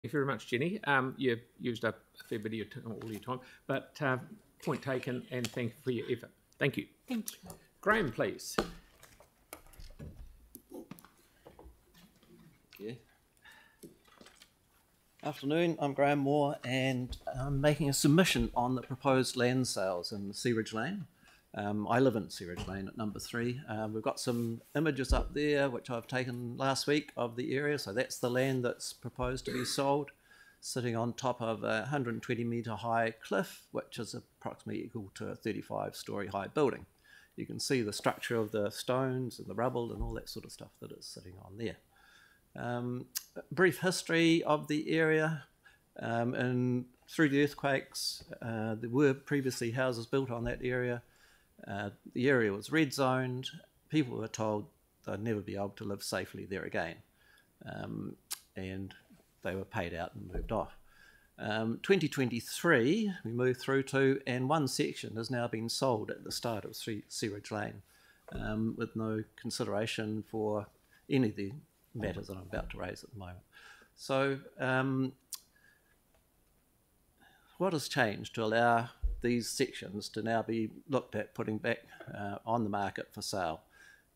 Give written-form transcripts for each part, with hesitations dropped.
Thank you very much, Jenny. You've used up a fair bit of your all your time, but point taken, and thank you for your effort. Thank you. Thank you. Graeme, please. Yeah. Afternoon, I'm Graeme Moore, and I'm making a submission on the proposed land sales in Searidge Lane. I live in Searidge Lane at number 3. We've got some images up there which I've taken last week of the area. So that's the land that's proposed to be sold, sitting on top of a 120 metre high cliff, which is approximately equal to a 35-storey high building. You can see the structure of the stones and the rubble and all that sort of stuff that is sitting on there. Brief history of the area. Through the earthquakes, there were previously houses built on that area. The area was red zoned. People were told they'd never be able to live safely there again, and they were paid out and moved off. 2023 we moved through to, and one section has now been sold at the start of Searidge Lane, with no consideration for any of the matters that I'm about to raise at the moment. So what has changed to allow these sections to now be looked at putting back on the market for sale?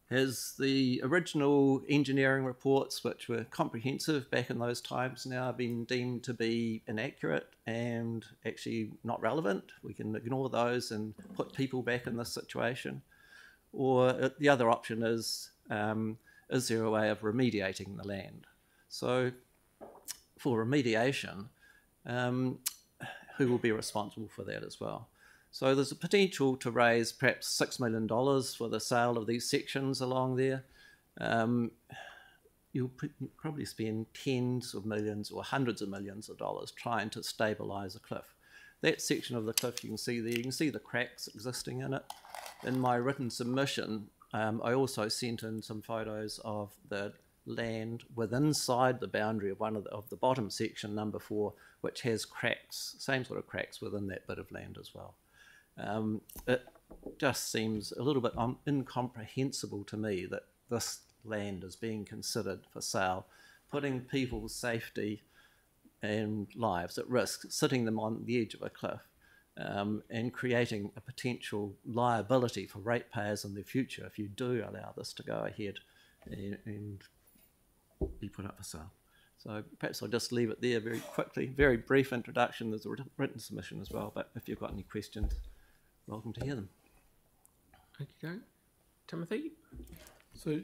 Has the original engineering reports, which were comprehensive back in those times, now been deemed to be inaccurate and actually not relevant? We can ignore those and put people back in this situation. Or the other option is there a way of remediating the land? So for remediation, who will be responsible for that as well? So there's a potential to raise perhaps $6 million for the sale of these sections along there. You'll probably spend tens of millions or hundreds of millions of dollars trying to stabilise a cliff. That section of the cliff you can see there, you can see the cracks existing in it. In my written submission, I also sent in some photos of the land inside the boundary of one of the bottom section, number 4, which has cracks, same sort of cracks within that bit of land as well. It just seems a little bit incomprehensible to me that this land is being considered for sale, putting people's safety and lives at risk, sitting them on the edge of a cliff, and creating a potential liability for ratepayers in the future if you do allow this to go ahead and be put up for sale. So perhaps I'll just leave it there very quickly. Very brief introduction. There's a written submission as well, but if you've got any questions, welcome to hear them. Okay, Timothy? So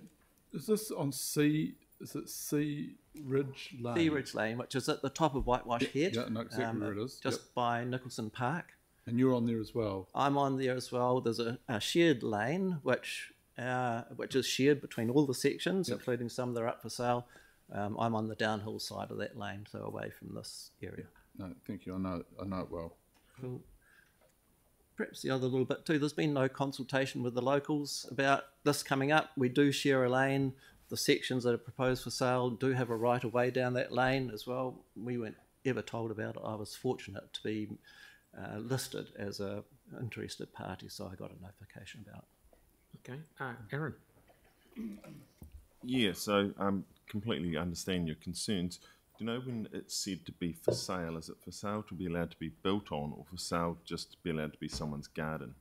is this on Searidge Lane? Searidge Lane, which is at the top of Whitewash Head. Yeah, no, exactly where it is. Just by Nicholson Park. And you're on there as well? I'm on there as well. There's a shared lane, which is shared between all the sections, including some that are up for sale. I'm on the downhill side of that lane, so away from this area. No, thank you. I know it well. Cool. Perhaps the other little bit too, there's been no consultation with the locals about this coming up. We do share a lane. The sections that are proposed for sale do have a right of way down that lane as well. We weren't ever told about it. I was fortunate to be listed as an interested party, so I got a notification about it. Okay, Aaron. Yeah, so I completely understand your concerns. Do you know when it's said to be for sale, is it for sale to be allowed to be built on, or for sale just to be allowed to be someone's garden?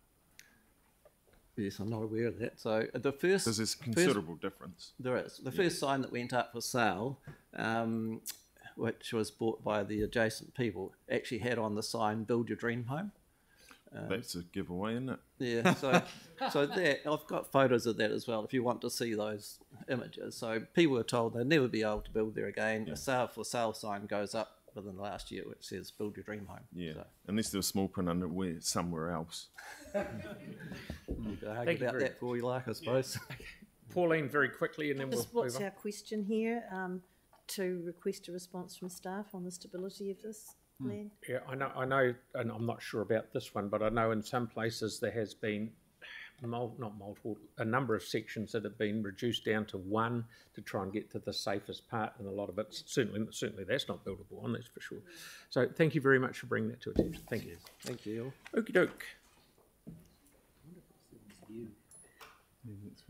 Yes, I'm not aware of that. So the first... Because there's a considerable difference. There is. The first sign that went up for sale, which was bought by the adjacent people, actually had on the sign, "Build your dream home." That's a giveaway, isn't it? Yeah, so that, I've got photos of that as well if you want to see those images. So people were told they'd never be able to build there again. Yeah. A sale for sale sign goes up within the last year which says "Build your dream home." Yeah, so. Unless there's small print under somewhere else. You can argue about that for all you like, I suppose. Yeah. Pauline, very quickly, and then What's our question here? To request a response from staff on the stability of this land? Yeah, I know, and I'm not sure about this one, but I know in some places there has been a number of sections that have been reduced down to 1 to try and get to the safest part, and a lot of it certainly that's not buildable on, that's for sure. So thank you very much for bringing that to attention. Thank you. Thank you. Okie doke. Yeah, that's